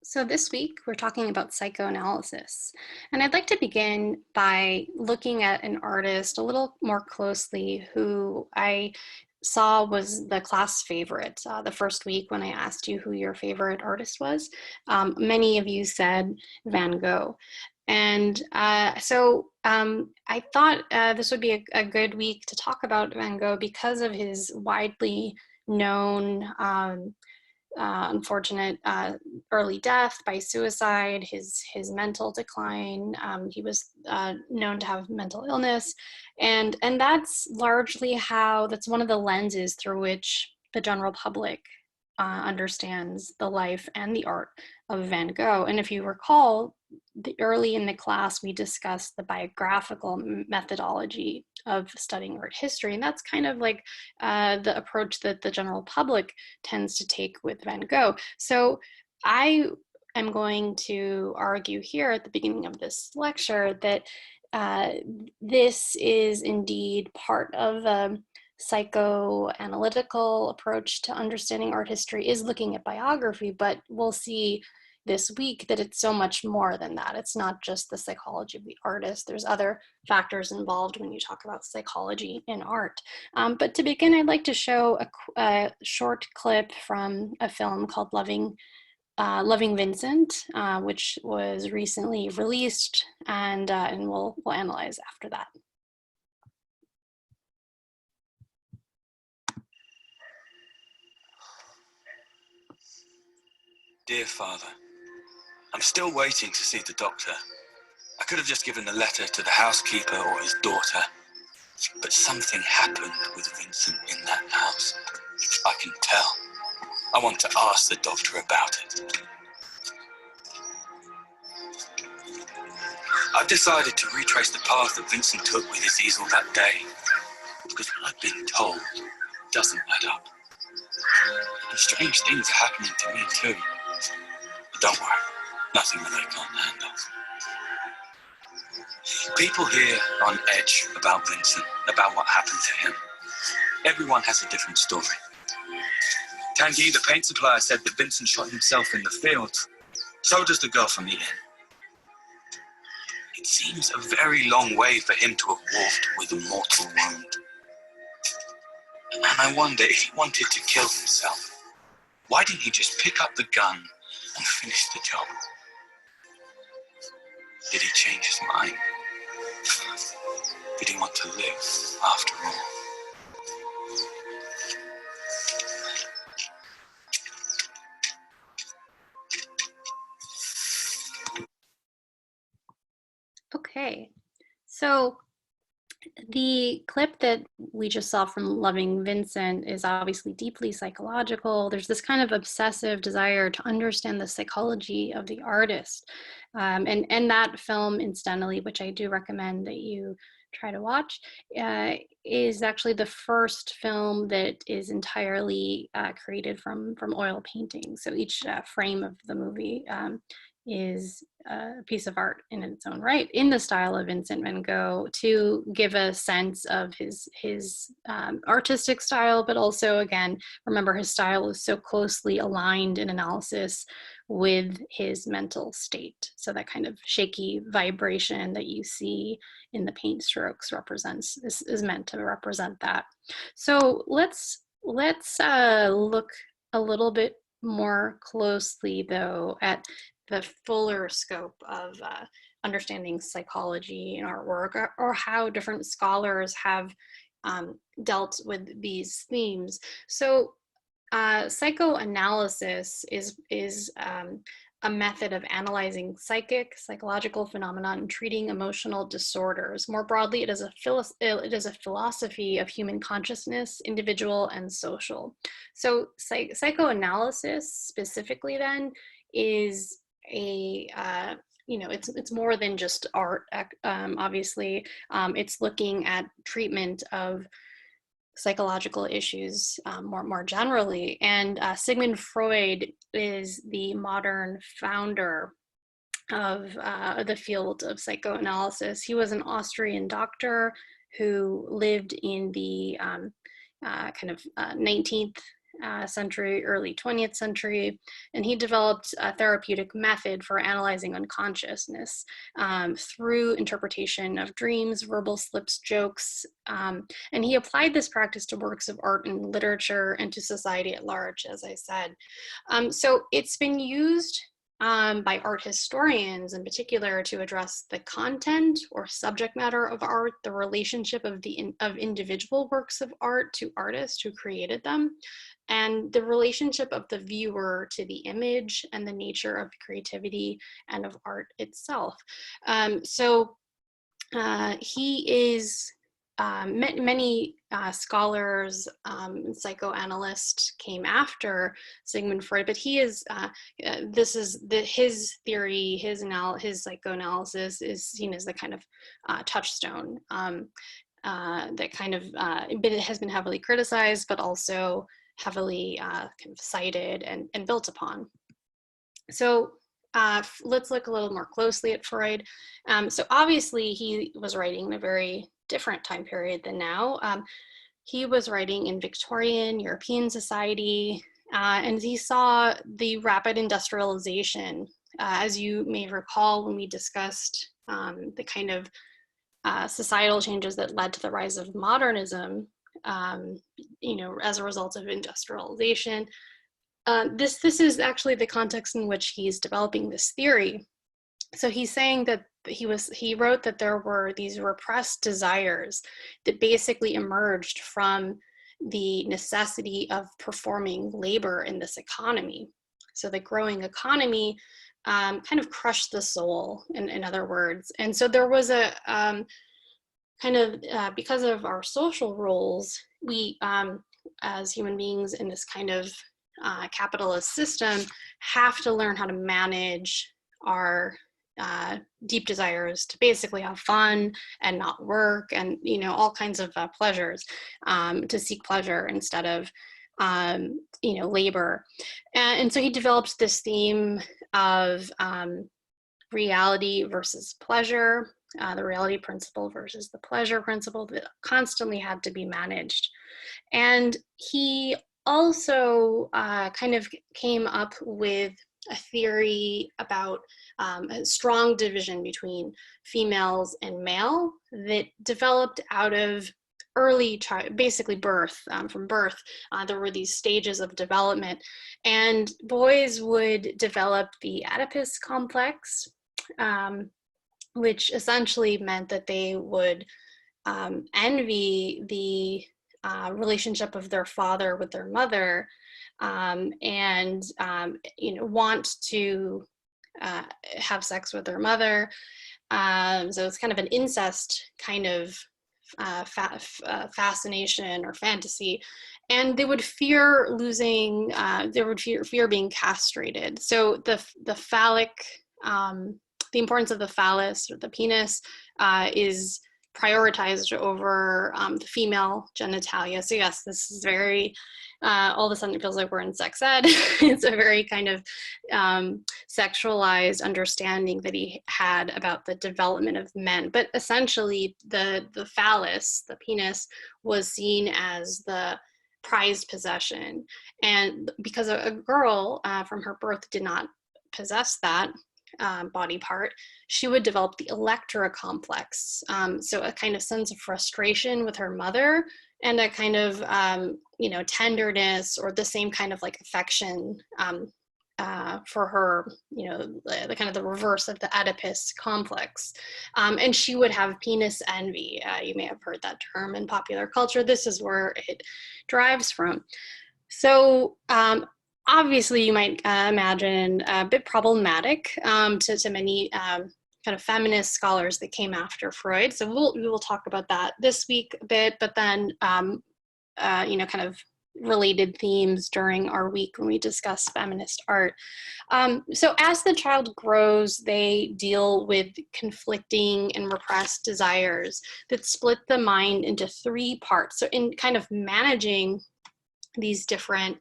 So this week we're talking about psychoanalysis. And I'd like to begin by looking at an artist a little more closely who I saw was the class favorite the first week when I asked you who your favorite artist was. Many of you said Van Gogh. And I thought this would be a good week to talk about Van Gogh because of his widely known unfortunate early death by suicide, his mental decline. He was known to have mental illness, and that's one of the lenses through which the general public understands the life and the art of Van Gogh. And if you recall, early in the class, we discussed the biographical methodology of studying art history. And that's kind of like the approach that the general public tends to take with Van Gogh. So I am going to argue here at the beginning of this lecture that uh, this is indeed part of the psychoanalytical approach to understanding art history is looking at biography, but we'll see this week that it's so much more than that. It's not just the psychology of the artist. There's other factors involved when you talk about psychology in art. But to begin, I'd like to show a short clip from a film called Loving Vincent, which was recently released, and we'll analyze after that. Dear Father, I'm still waiting to see the doctor. I could have just given the letter to the housekeeper or his daughter, but something happened with Vincent in that house. I can tell. I want to ask the doctor about it. I've decided to retrace the path that Vincent took with his easel that day, because what I've been told doesn't add up. And strange things are happening to me too. But don't worry, nothing that they can't handle. People here are on edge about Vincent, about what happened to him. Everyone has a different story. Tanguy, the paint supplier, said that Vincent shot himself in the field. So does the girl from the inn. It seems a very long way for him to have walked with a mortal wound. And I wonder if he wanted to kill himself. Why didn't he just pick up the gun and finish the job? Did he change his mind? Did he want to live after all? Okay, so the clip that we just saw from Loving Vincent is obviously deeply psychological. There's this kind of obsessive desire to understand the psychology of the artist. And that film, incidentally, which I do recommend that you try to watch, is actually the first film that is entirely created from oil painting. So each frame of the movie is a piece of art in its own right, in the style of Vincent van Gogh, to give a sense of his artistic style, but also, again, remember his style is so closely aligned in analysis with his mental state. So that kind of shaky vibration that you see in the paint strokes is meant to represent that. So let's look a little bit more closely, though, at the fuller scope of understanding psychology in artwork, or how different scholars have dealt with these themes. So psychoanalysis is a method of analyzing psychological phenomena and treating emotional disorders. More broadly, it is a philosophy of human consciousness, individual and social. So psychoanalysis specifically then is it's more than just art. Obviously, it's looking at treatment of psychological issues more generally. And Sigmund Freud is the modern founder of the field of psychoanalysis. He was an Austrian doctor who lived in the 19th century, early 20th century, and he developed a therapeutic method for analyzing unconsciousness through interpretation of dreams, verbal slips, jokes, and he applied this practice to works of art and literature and to society at large, as I said. So it's been used by art historians in particular to address the content or subject matter of art, the relationship of individual works of art to artists who created them, and the relationship of the viewer to the image and the nature of creativity and of art itself. He is many scholars, psychoanalysts came after Sigmund Freud, but he is, his theory, his psychoanalysis is seen as the kind of touchstone that kind of has been heavily criticized, but also heavily kind of cited and built upon. So let's look a little more closely at Freud. So obviously he was writing in a very different time period than now. He was writing in Victorian European society, and he saw the rapid industrialization. As you may recall when we discussed the kind of societal changes that led to the rise of modernism, as a result of industrialization. This is actually the context in which he's developing this theory. So he's saying that he wrote that there were these repressed desires that basically emerged from the necessity of performing labor in this economy. So the growing economy kind of crushed the soul, in other words. And so there was a because of our social roles, we as human beings in this kind of capitalist system have to learn how to manage our deep desires to basically have fun and not work, and all kinds of pleasures, to seek pleasure instead of labor. And so he developed this theme of reality versus pleasure, the reality principle versus the pleasure principle that constantly had to be managed. And he also kind of came up with a theory about a strong division between females and male that developed out of early basically birth. From birth, there were these stages of development, and boys would develop the Oedipus complex, which essentially meant that they would envy the relationship of their father with their mother, and want to have sex with their mother. So it's kind of an incest kind of fascination or fantasy, and they would fear losing. They would fear being castrated. So the phallic, the importance of the phallus or the penis is prioritized over the female genitalia. So yes, this is very, all of a sudden it feels like we're in sex ed. It's a very kind of sexualized understanding that he had about the development of men. But essentially the phallus, the penis, was seen as the prized possession. And because a girl from her birth did not possess that body part, she would develop the Electra complex. So a kind of sense of frustration with her mother, and a kind of, tenderness, or the same kind of like affection for her, the kind of the reverse of the Oedipus complex. And she would have penis envy. You may have heard that term in popular culture. This is where it derives from. So obviously, you might imagine a bit problematic to many kind of feminist scholars that came after Freud. So we will talk about that this week a bit, but then kind of related themes during our week when we discuss feminist art. So as the child grows, they deal with conflicting and repressed desires that split the mind into three parts. So in kind of managing these different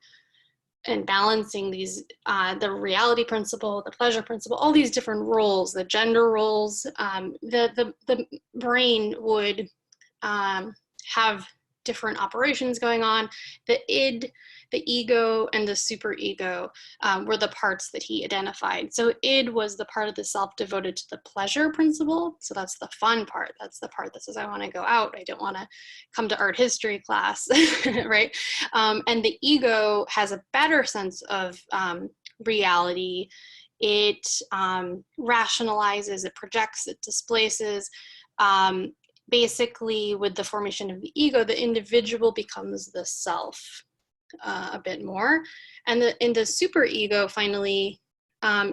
and balancing these, the reality principle, the pleasure principle, all these different roles, the gender roles, the brain would have different operations going on. The id, the ego, and the superego were the parts that he identified. So id was the part of the self devoted to the pleasure principle. So that's the fun part. That's the part that says, I want to go out. I don't want to come to art history class, right? And the ego has a better sense of reality. It rationalizes, it projects, it displaces. Basically, with the formation of the ego, the individual becomes the self a bit more. And in the superego, finally,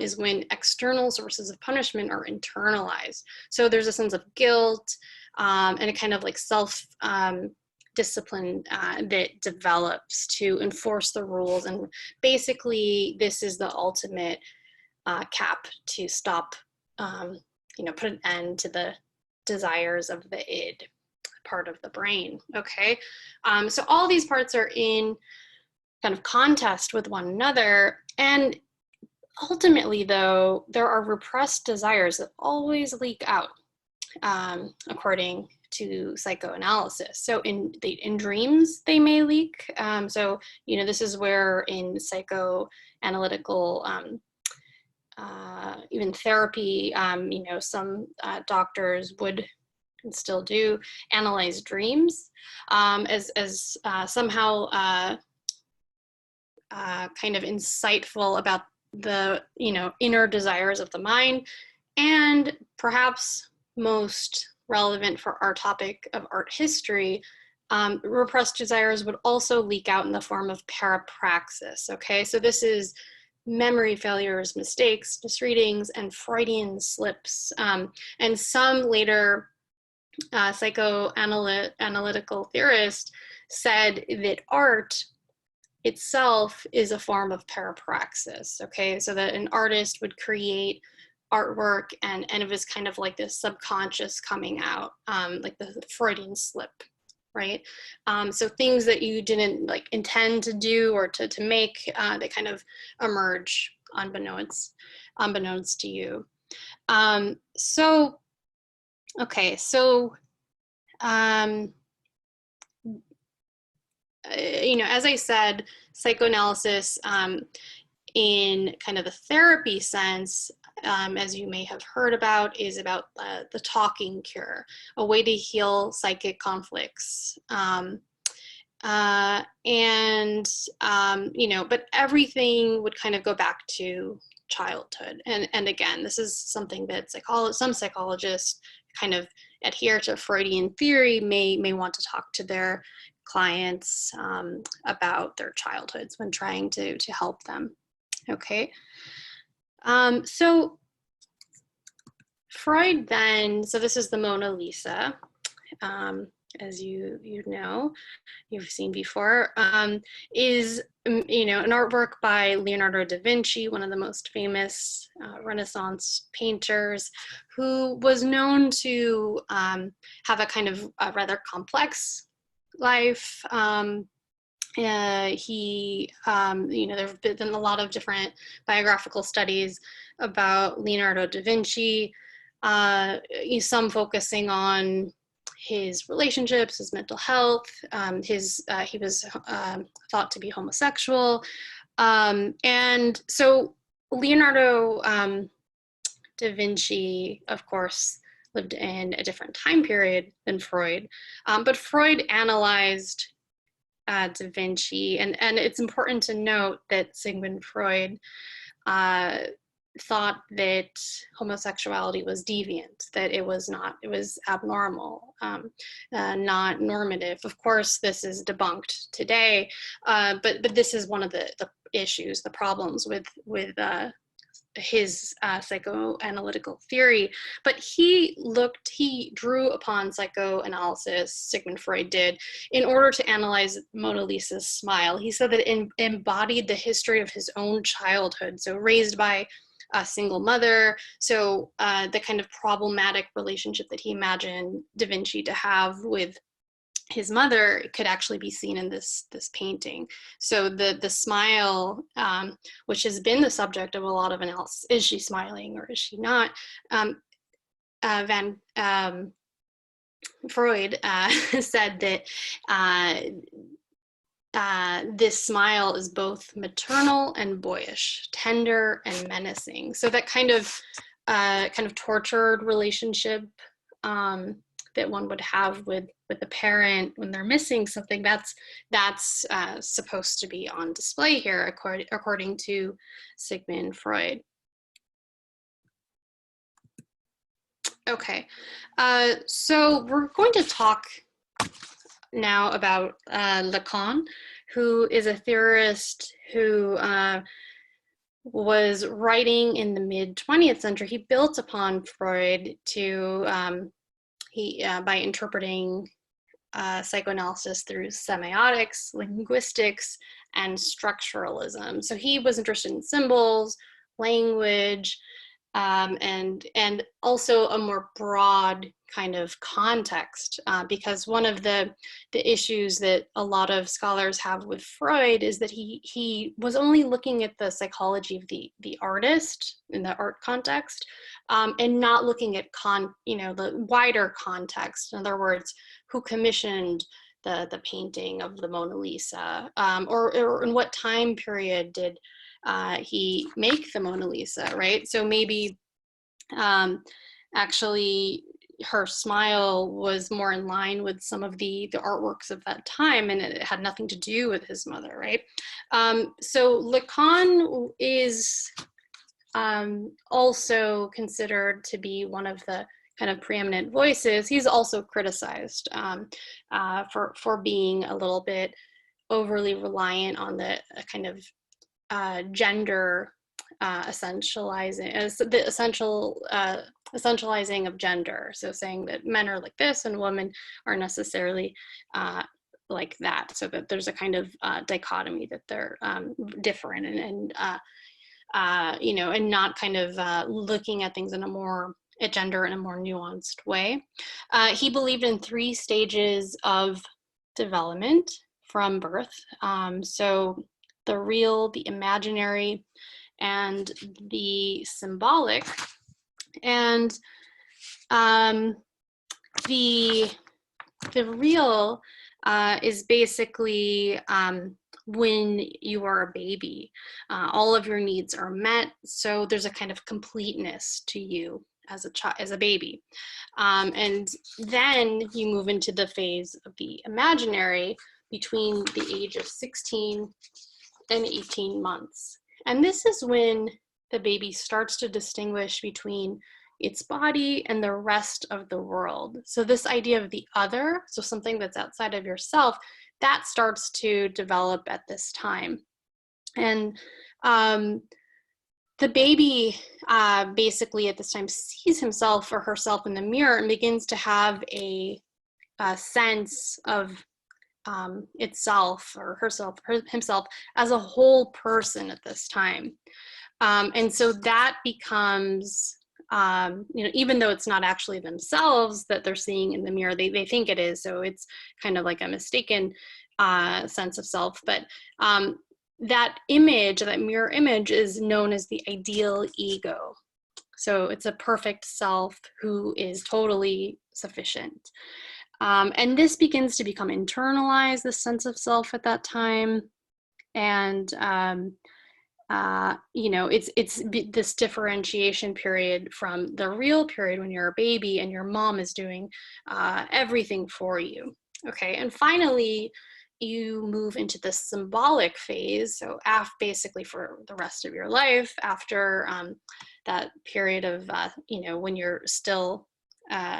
is when external sources of punishment are internalized. So there's a sense of guilt and a kind of like self discipline that develops to enforce the rules. And basically, this is the ultimate cap to stop, put an end to the desires of the id part of the brain. Okay, so all these parts are in kind of contest with one another, and ultimately, though, there are repressed desires that always leak out, according to psychoanalysis. So in dreams, they may leak. So this is where in psychoanalytical even therapy, some doctors would and still do analyze dreams as somehow kind of insightful about the inner desires of the mind, and perhaps most relevant for our topic of art history, repressed desires would also leak out in the form of parapraxis. Okay, so this is memory failures, mistakes, misreadings, and Freudian slips. And some later psychoanalytical theorists said that art itself is a form of parapraxis. Okay, so that an artist would create artwork and it was kind of like this subconscious coming out, like the Freudian slip, right? So things that you didn't like intend to do or to make, they kind of emerge unbeknownst to you. Okay, so as I said, psychoanalysis in kind of the therapy sense, as you may have heard about, is about the talking cure, a way to heal psychic conflicts. But everything would kind of go back to childhood. And again, this is something that some psychologists kind of adhere to Freudian theory, may want to talk to their clients about their childhoods when trying to help them. Okay. So Freud then, so this is the Mona Lisa, as you've seen before, is an artwork by Leonardo da Vinci, one of the most famous Renaissance painters, who was known to have a kind of rather complex life. There have been a lot of different biographical studies about Leonardo da Vinci, some focusing on his relationships, his mental health, he was thought to be homosexual. And so Leonardo da Vinci, of course, lived in a different time period than Freud, but Freud analyzed da Vinci, and it's important to note that Sigmund Freud thought that homosexuality was deviant, that it was abnormal, not normative. Of course, this is debunked today, but this is one of the issues, the problems with his psychoanalytical theory. But he drew upon psychoanalysis, Sigmund Freud did, in order to analyze Mona Lisa's smile. He said that it embodied the history of his own childhood, so raised by a single mother, so the kind of problematic relationship that he imagined Da Vinci to have with his mother could actually be seen in this painting. So the smile, which has been the subject of a lot of analysis, is she smiling or is she not? Freud said that this smile is both maternal and boyish, tender and menacing. So that kind of tortured relationship that one would have with a parent when they're missing something, that's supposed to be on display here, according to Sigmund Freud. Okay, so we're going to talk now about Lacan, who is a theorist who was writing in the mid 20th century. He built upon Freud to by interpreting psychoanalysis through semiotics, linguistics, and structuralism. So he was interested in symbols, language, and also a more broad kind of context, because one of the issues that a lot of scholars have with Freud is that he was only looking at the psychology of the artist in the art context, and not looking at the wider context. In other words, who commissioned the painting of the Mona Lisa, or in what time period did he make the Mona Lisa, right? So maybe actually her smile was more in line with some of the artworks of that time, and it had nothing to do with his mother, right? So Lacan is also considered to be one of the kind of preeminent voices. He's also criticized for being a little bit overly reliant on the kind of gender essentializing, the essentializing of gender. So saying that men are like this and women are necessarily like that. So that there's a kind of dichotomy that they're different and not kind of looking at things at gender in a more nuanced way. He believed in 3 stages of development from birth. So the real, the imaginary, and the symbolic. And the real is basically when you are a baby. All of your needs are met, so there's a kind of completeness to you as a baby. And then you move into the phase of the imaginary between the age of 16 and 18 months. And this is when the baby starts to distinguish between its body and the rest of the world. So this idea of the other, so something that's outside of yourself, that starts to develop at this time. And the baby basically at this time sees himself or herself in the mirror and begins to have a sense of itself or himself as a whole person at this time. And so that becomes, even though it's not actually themselves that they're seeing in the mirror, they think it is. So it's kind of like a mistaken sense of self. But that image, that mirror image, is known as the ideal ego. So it's a perfect self who is totally sufficient. And this begins to become internalized, the sense of self at that time. And, it's this differentiation period from the real period when you're a baby and your mom is doing everything for you. Okay, and finally, you move into the symbolic phase. So basically for the rest of your life, after that period of, when you're still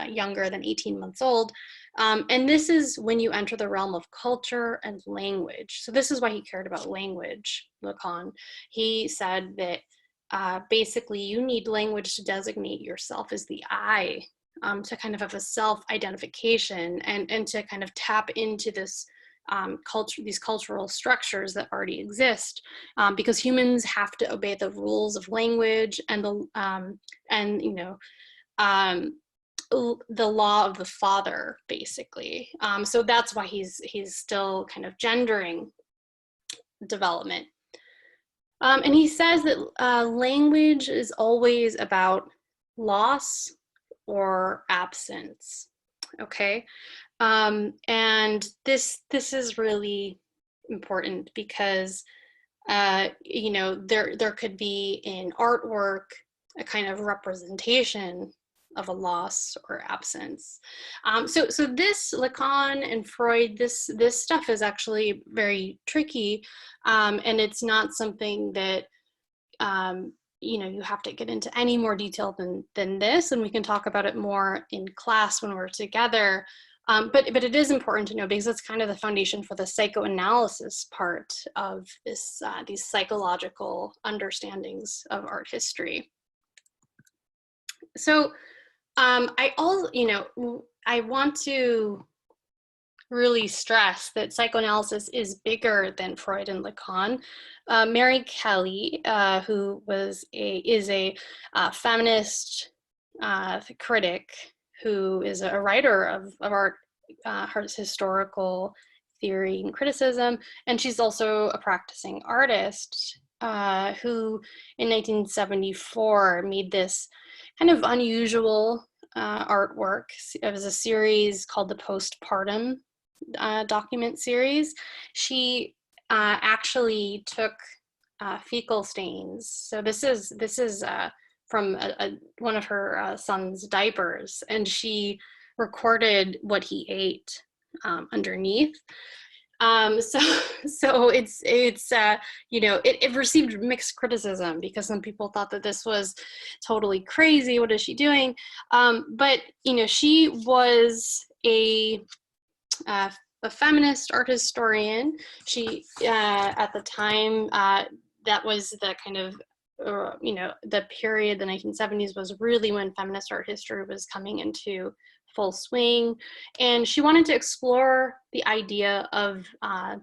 younger than 18 months old. And this is when you enter the realm of culture and language. So this is why he cared about language, Lacan. He said that basically you need language to designate yourself as the I, to kind of have a self-identification and to kind of tap into this these cultural structures that already exist, because humans have to obey the rules of language and the law of the father, basically. So that's why he's still kind of gendering development. And he says that language is always about loss or absence. Okay. And this is really important because there could be in artwork a kind of representation of a loss or absence. So this Lacan and Freud, this stuff is actually very tricky, and it's not something that you have to get into any more detail than this, and we can talk about it more in class when we're together. But it is important to know because it's kind of the foundation for the psychoanalysis part of these psychological understandings of art history. So I want to really stress that psychoanalysis is bigger than Freud and Lacan. Mary Kelly, who is a feminist critic, who is a writer of art, historical theory and criticism, and she's also a practicing artist, who in 1974 made this kind of unusual artwork. It was a series called the Postpartum document series. She actually took fecal stains. So this is from one of her son's diapers, and she recorded what he ate underneath. So it received mixed criticism because some people thought that this was totally crazy. What is she doing? But she was a feminist art historian. She, at the time, that was the kind of, the period, the 1970s was really when feminist art history was coming into full swing. And she wanted to explore the idea of a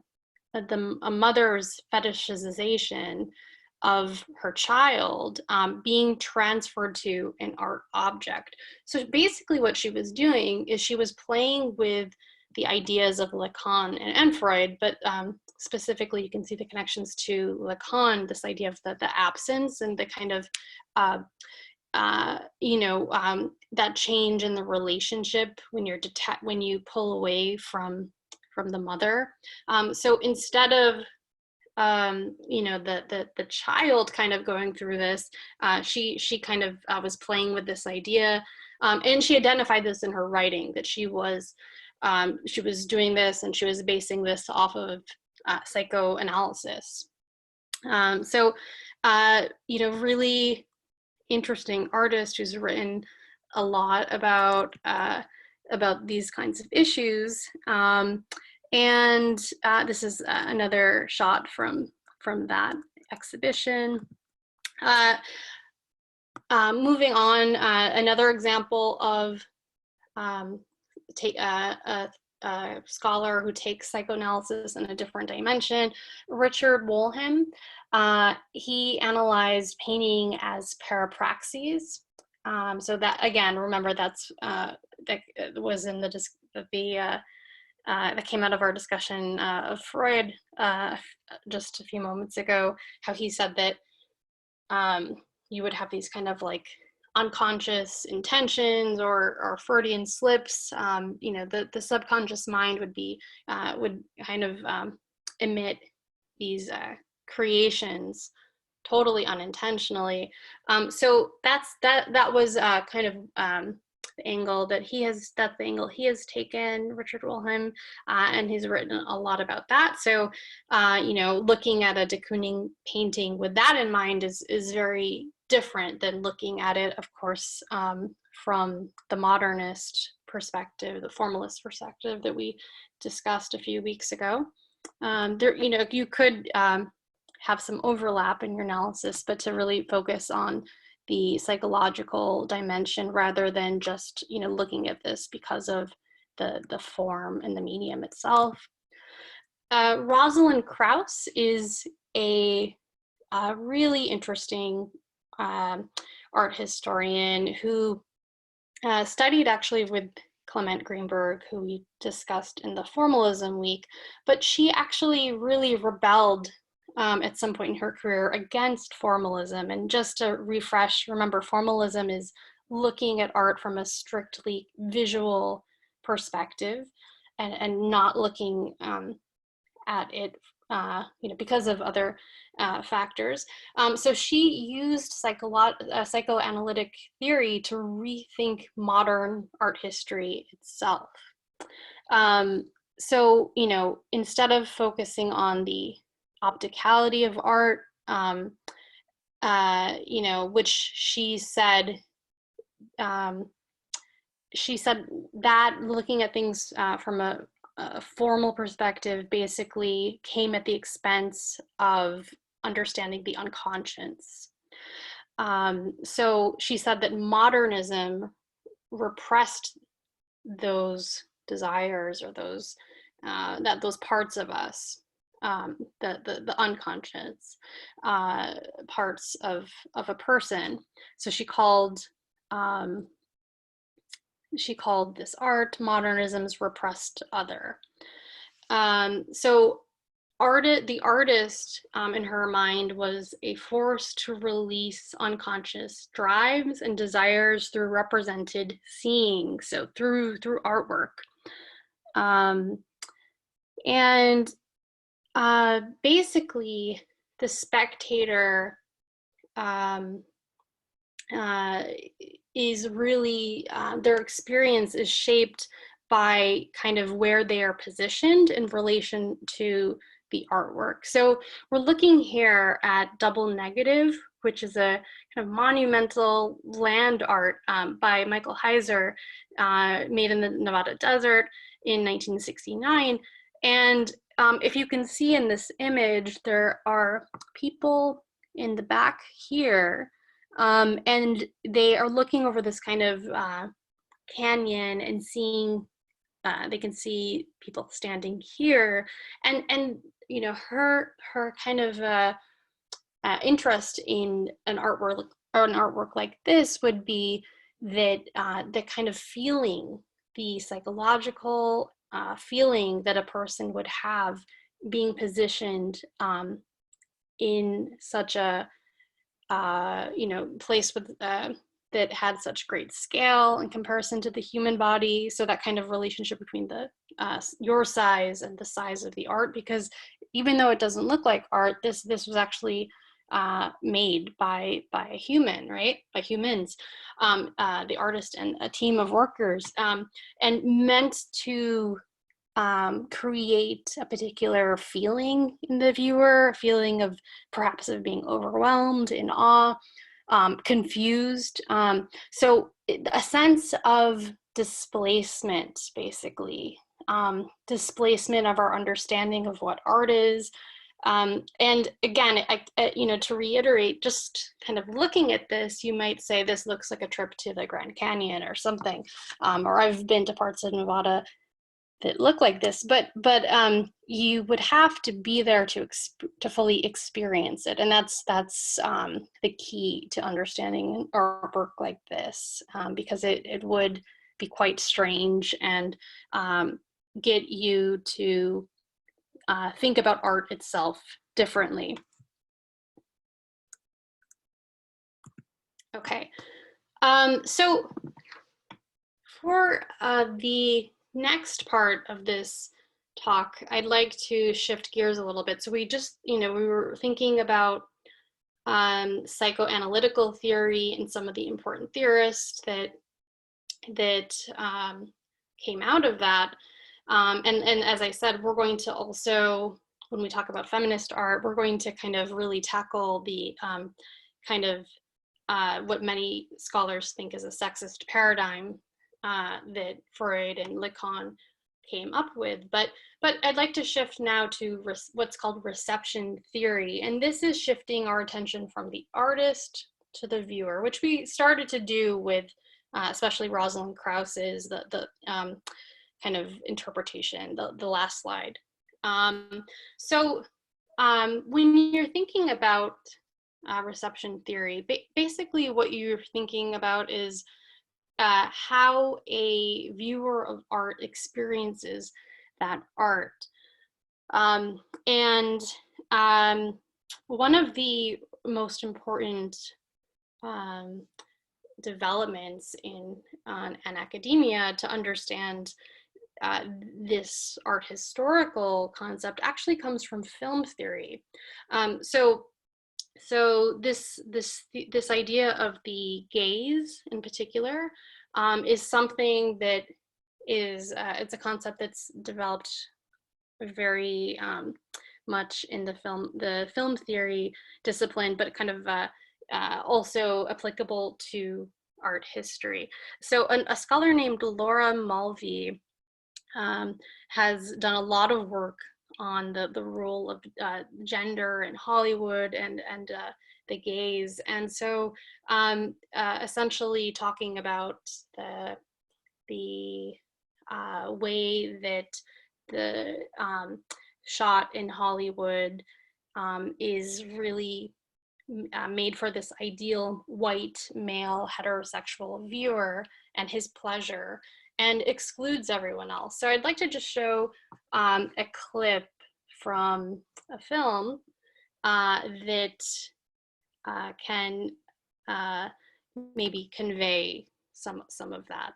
mother's fetishization of her child being transferred to an art object. So basically what she was doing is she was playing with the ideas of Lacan and Freud, but specifically you can see the connections to Lacan, this idea of the absence and the kind of, that change in the relationship when when you pull away from the mother. So instead of the child kind of going through this, she kind of was playing with this idea, and she identified this in her writing, that she was doing this, and she was basing this off of psychoanalysis. Really interesting artist who's written a lot about these kinds of issues. This is another shot from that exhibition. Moving on, another example of a scholar who takes psychoanalysis in a different dimension, Richard Wollheim. He analyzed painting as parapraxis. So that, again, remember that was in that came out of our discussion of Freud just a few moments ago, how he said that you would have these kind of like unconscious intentions or Freudian slips. The subconscious mind would kind of emit these creations totally unintentionally. So that was kind of the angle that that's the angle he has taken, Richard Wollheim, and he's written a lot about that. So, looking at a de Kooning painting with that in mind is very different than looking at it, of course, from the modernist perspective, the formalist perspective that we discussed a few weeks ago. You could have some overlap in your analysis, but to really focus on the psychological dimension rather than just looking at this because of the form and the medium itself. Rosalind Krauss is a really interesting art historian who studied actually with Clement Greenberg, who we discussed in the Formalism Week, but she actually really rebelled at some point in her career against formalism. And just to refresh, remember, formalism is looking at art from a strictly visual perspective and not looking at it, because of other factors. So she used psychoanalytic theory to rethink modern art history itself. So, instead of focusing on the opticality of art, which she said that looking at things from a formal perspective basically came at the expense of understanding the unconscious. So she said that modernism repressed those desires or those parts of us, the unconscious parts of a person. So she called this art modernism's repressed other. So the artist in her mind was a force to release unconscious drives and desires through represented seeing, so through artwork. And basically the spectator is really, their experience is shaped by kind of where they are positioned in relation to the artwork. So we're looking here at Double Negative, which is a kind of monumental land art by Michael Heiser, made in the Nevada desert in 1969. And if you can see in this image, there are people in the back here, and they are looking over this kind of canyon and seeing, they can see people standing here, and her kind of interest in an artwork like this would be that the kind of feeling, the psychological feeling that a person would have being positioned in such a place with that had such great scale in comparison to the human body. So that kind of relationship between the your size and the size of the art, because even though it doesn't look like art, this was actually made by a human, right? By humans, the artist and a team of workers, and meant to create a particular feeling in the viewer, a feeling of perhaps of being overwhelmed, in awe, confused. So a sense of displacement, basically, displacement of our understanding of what art is. And again, to reiterate, just kind of looking at this, you might say this looks like a trip to the Grand Canyon or something, or I've been to parts of Nevada that look like this, but you would have to be there to fully experience it, and that's the key to understanding artwork like this, because it would be quite strange and get you to think about art itself differently. Okay, so for the next part of this talk, I'd like to shift gears a little bit. So we just, we were thinking about psychoanalytical theory and some of the important theorists that came out of that. And as I said, we're going to also, when we talk about feminist art, we're going to kind of really tackle the kind of what many scholars think is a sexist paradigm that Freud and Lacan came up with. But I'd like to shift now to what's called reception theory. And this is shifting our attention from the artist to the viewer, which we started to do with especially Rosalind Krauss's the kind of interpretation, the last slide. So when you're thinking about reception theory, basically what you're thinking about is how a viewer of art experiences that art. And one of the most important developments in and academia to understand uh, this art historical concept actually comes from film theory. So this idea of the gaze in particular is something that is it's a concept that's developed very much in the film theory discipline, but kind of also applicable to art history. So a scholar named Laura Mulvey has done a lot of work on the role of gender in Hollywood and the gaze, and so essentially talking about the way that the shot in Hollywood is really made for this ideal white male heterosexual viewer and his pleasure, and excludes everyone else. So I'd like to just show a clip from a film that can maybe convey some of that.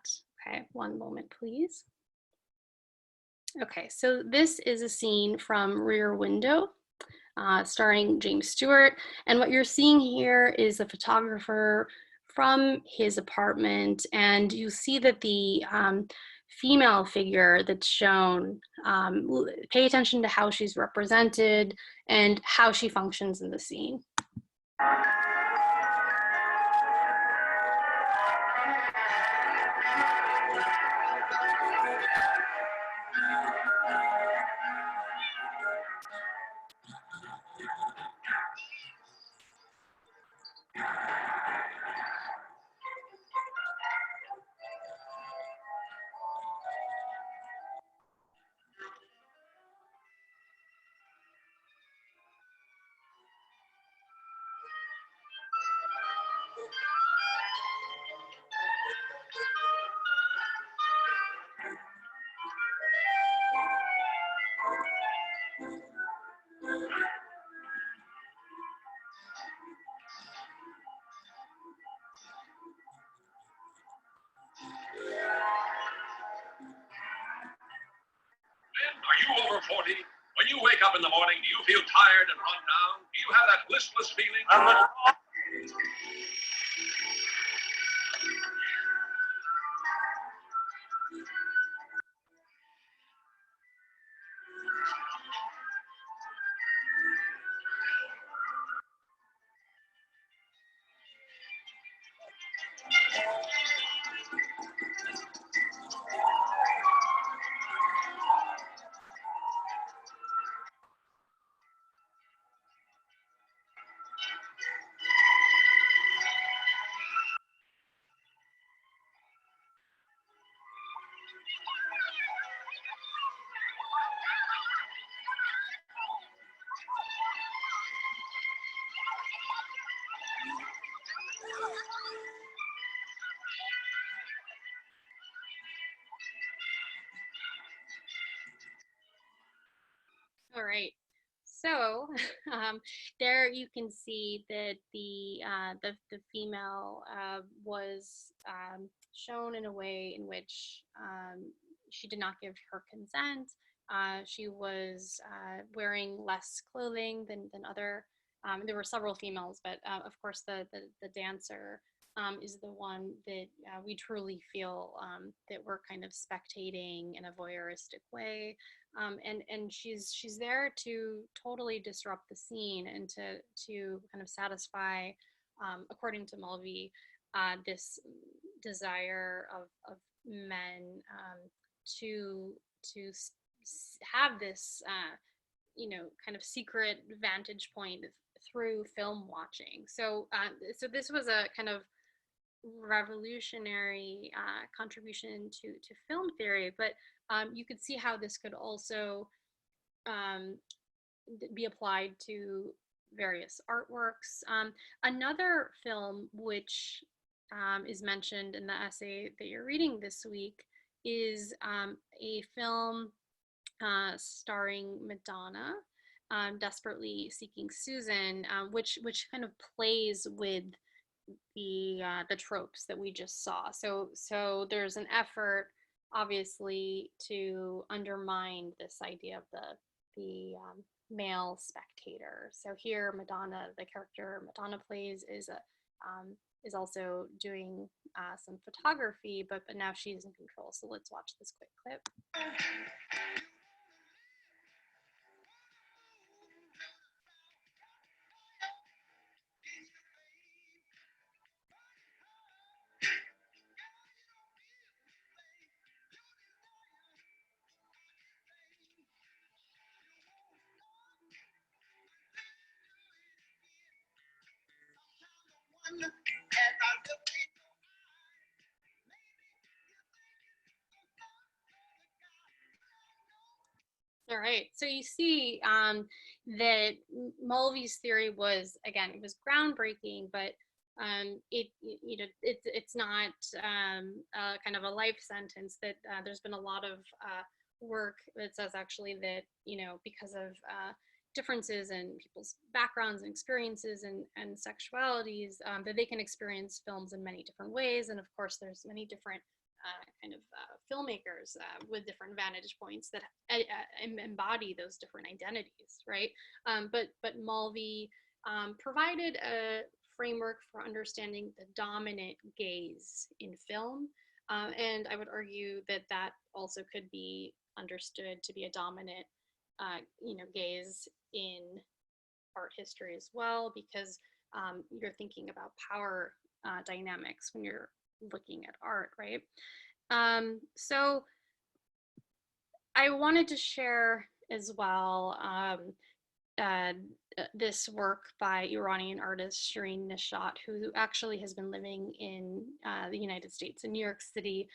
Okay, one moment, please. Okay, so this is a scene from Rear Window, starring James Stewart. And what you're seeing here is a photographer from his apartment, and you see that the female figure that's shown, pay attention to how she's represented and how she functions in the scene. Are you over 40? When you wake up in the morning, do you feel tired and run down? Do you have that listless feeling? All right. So there you can see that the female was shown in a way in which she did not give her consent. She was wearing less clothing than other. There were several females, but of course the dancer is the one that we truly feel that we're kind of spectating in a voyeuristic way. And she's there to totally disrupt the scene and to kind of satisfy, according to Mulvey, this desire of men to have this kind of secret vantage point through film watching. So this was a kind of revolutionary contribution to film theory, but you could see how this could also be applied to various artworks. Another film which is mentioned in the essay that you're reading this week is a film starring Madonna, Desperately Seeking Susan, which kind of plays with the tropes that we just saw. So there's an effort, obviously, to undermine this idea of the male spectator. So here, Madonna, the character Madonna plays, is also doing some photography, but now she's in control. So let's watch this quick clip. All right, so you see that Mulvey's theory was, again, it was groundbreaking, but it's not kind of a life sentence. That there's been a lot of work that says actually that because of differences in people's backgrounds and experiences and sexualities, that they can experience films in many different ways. And of course, there's many different filmmakers with different vantage points that embody those different identities, right? But Mulvey provided a framework for understanding the dominant gaze in film, and I would argue that that also could be understood to be a dominant, gaze in art history as well, because you're thinking about power dynamics when you're looking at art, right? So I wanted to share as well this work by Iranian artist Shireen Nishat, who actually has been living in the United States, in New York City,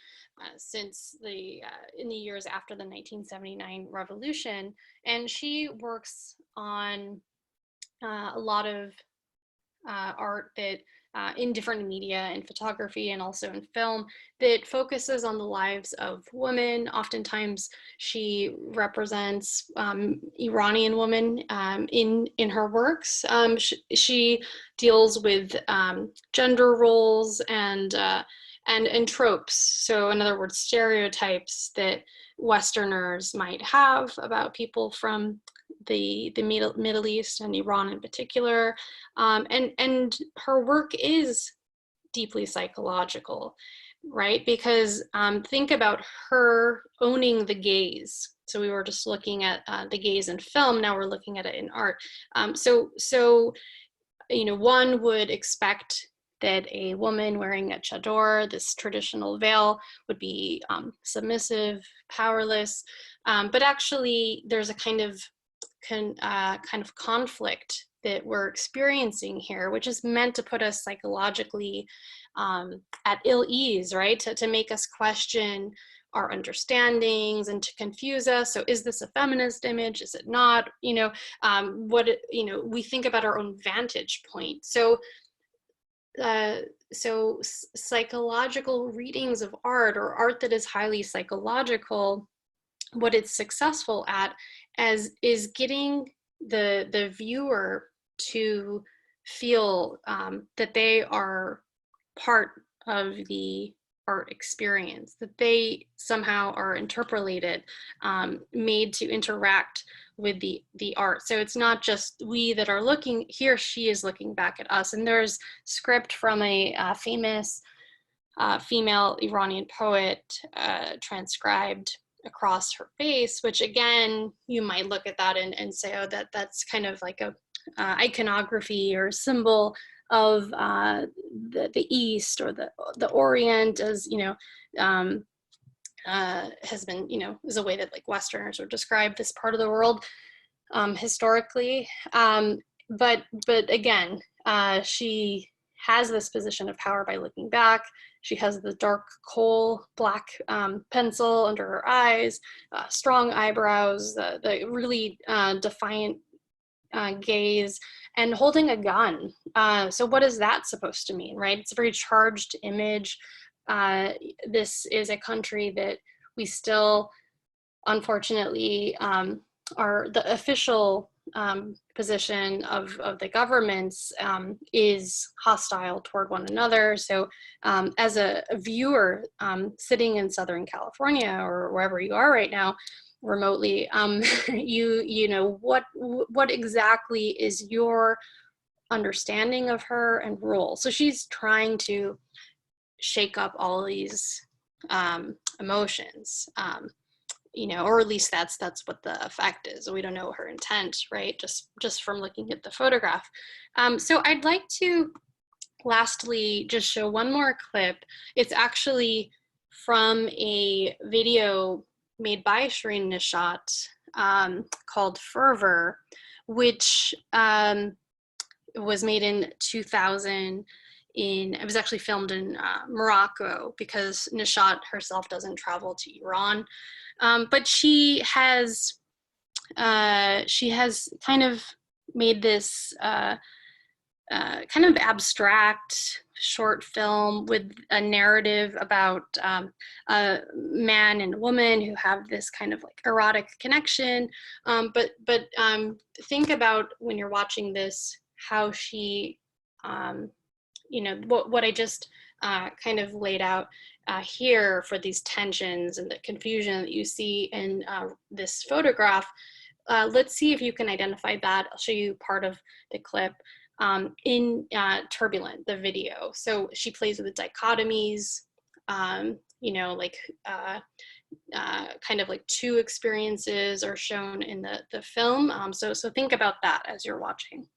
since in the years after the 1979 revolution. And she works on a lot of art that in different media and photography and also in film that focuses on the lives of women. Oftentimes she represents Iranian women in her works. She deals with gender roles and tropes. So in other words, stereotypes that Westerners might have about people from the Middle East and Iran in particular. And her work is deeply psychological, right? Because think about her owning the gaze. So we were just looking at the gaze in film, now we're looking at it in art. So one would expect that a woman wearing a chador, this traditional veil, would be submissive, powerless, but actually there's a kind of conflict that we're experiencing here, which is meant to put us psychologically at ill ease, right? To make us question our understandings and to confuse us. So is this a feminist image? Is it not? We think about our own vantage point. So psychological readings of art, or art that is highly psychological, what it's successful at is getting the viewer to feel that they are part of the art experience, that they somehow are interpolated, made to interact with the art. So it's not just we that are looking, here she is looking back at us. And there's script from a famous female Iranian poet transcribed across her face, which again, you might look at that and say, oh, that's kind of like a iconography or symbol of the East or the Orient, as has been, is a way that like Westerners would describe this part of the world historically. But again, she has this position of power by looking back. She has the dark coal black pencil under her eyes, strong eyebrows, the really defiant gaze, and holding a gun. So what is that supposed to mean, right? It's a very charged image. This is a country that we still, unfortunately, are the official position of the governments is hostile toward one another. So as a viewer sitting in Southern California or wherever you are right now, remotely, you know, what exactly is your understanding of her and role? So she's trying to shake up all of these emotions, you know, or at least that's what the effect is. We don't know her intent, right? Just from looking at the photograph. So I'd like to lastly just show one more clip. It's actually from a video made by Shireen Nishat called Fervor, which was made in 2000. It was actually filmed in Morocco, because Nishat herself doesn't travel to Iran. But she has kind of made this kind of abstract short film with a narrative about a man and a woman who have this kind of like erotic connection. But think about, when you're watching this, how she, you know, what I just kind of laid out here for these tensions and the confusion that you see in this photograph. Let's see if you can identify that. I'll show you part of the clip in Turbulent, the video. So she plays with the dichotomies, you know, like kind of like two experiences are shown in the film. So think about that as you're watching.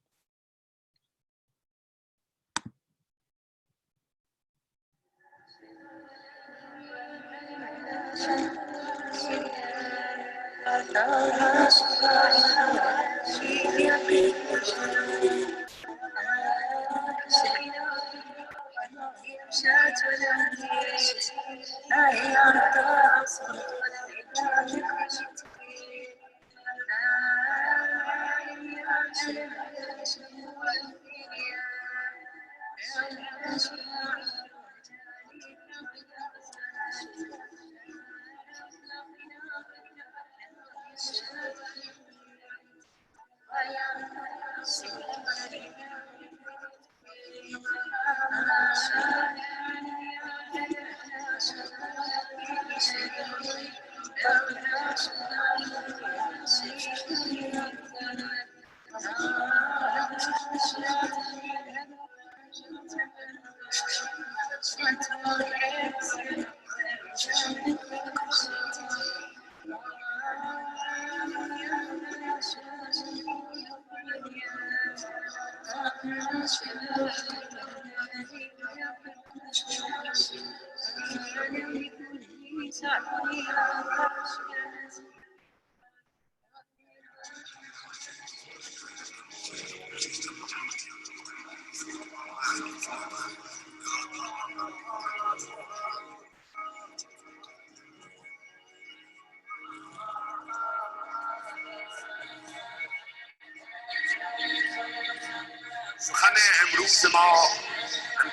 سخن امروز ما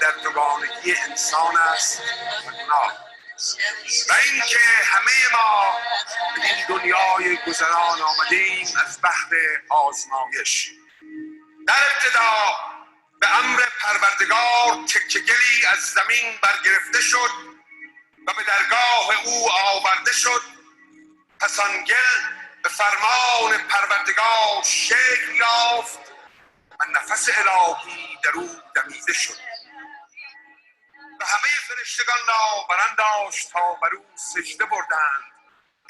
در دوگانگی انسان است و گناه و اینکه همه ما به این دنیای گذران آمدیم از بحر آزمایش. در ابتدا به امر پروردگار تکه گلی از زمین برگرفته شد و به درگاه او آورده شد. پس آن گل به فرمان پروردگار شکل یافت و نفس الهی در او دمیده شد و همه فرشتگان را برانداشت تا بر او سجده بردند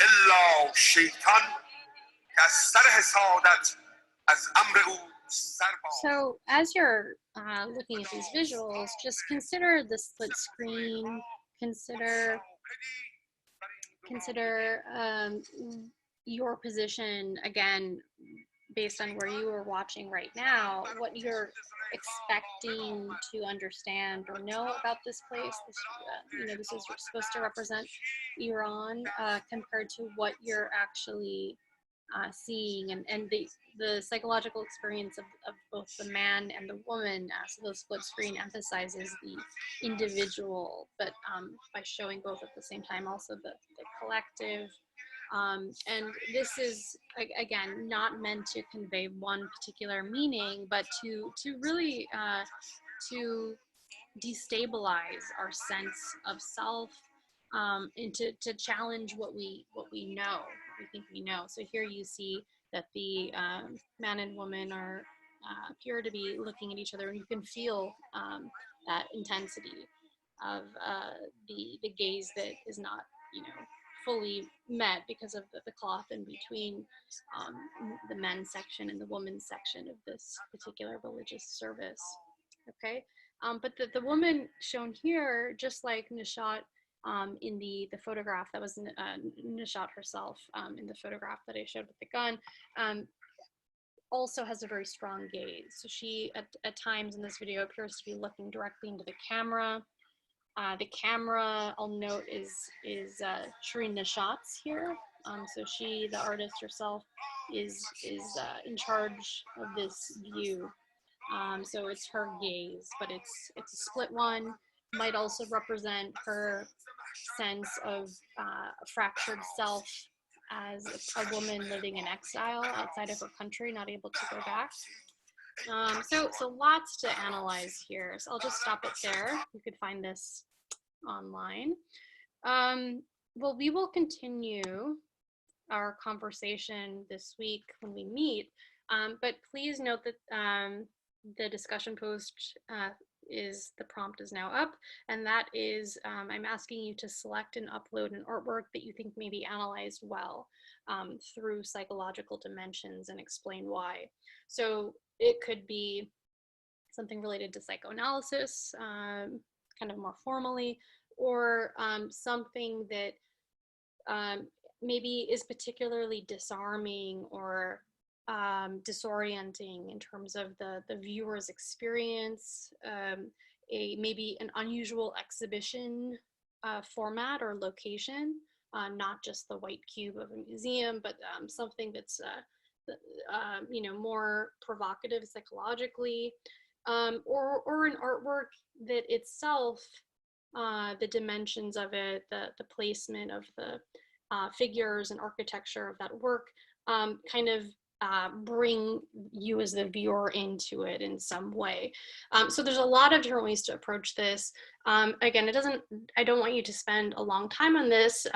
الا شیطان که از سر حسادت از امر او سر باز. So as you're looking at these visuals, just consider the split screen, consider your position, again, based on where you are watching right now, what you're expecting to understand or know about this place. This, you know, this is supposed to represent Iran compared to what you're actually seeing, and the psychological experience of both the man and the woman. So the split screen emphasizes the individual, but by showing both at the same time, also the collective. And this is, again, not meant to convey one particular meaning, but to really to destabilize our sense of self, and to challenge what we know, what we think we know. So here you see that the man and woman are appear to be looking at each other, and you can feel that intensity of the gaze that is not, fully met because of the cloth in between the men's section and the women's section of this particular religious service. Okay, but the woman shown here, just like Nishat in the photograph, that was Nishat herself in the photograph that I showed with the gun, also has a very strong gaze. So she, at times in this video, appears to be looking directly into the camera. The camera, I'll note, is Shireen Nishat's here. So she, the artist herself, is in charge of this view. So it's her gaze, but it's a split one. Might also represent her sense of fractured self as a woman living in exile outside of her country, not able to go back. So lots to analyze here. So I'll just stop it there. You could find this online. Well, we will continue our conversation this week when we meet, but please note that the discussion post the prompt is now up, and that is, I'm asking you to select and upload an artwork that you think may be analyzed well through psychological dimensions, and explain why. So it could be something related to psychoanalysis, kind of more formally, or something that maybe is particularly disarming or disorienting in terms of the viewer's experience, maybe an unusual exhibition format or location, not just the white cube of a museum, but something that's more provocative psychologically, or an artwork that itself, the dimensions of it, the placement of the figures and architecture of that work, kind of bring you as the viewer into it in some way. So there's a lot of different ways to approach this. Again, I don't want you to spend a long time on this.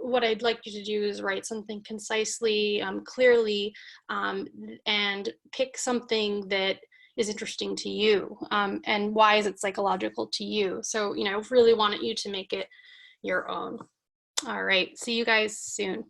What I'd like you to do is write something concisely, clearly, and pick something that is interesting to you, and why is it psychological to you. So, really wanted you to make it your own. All right, see you guys soon.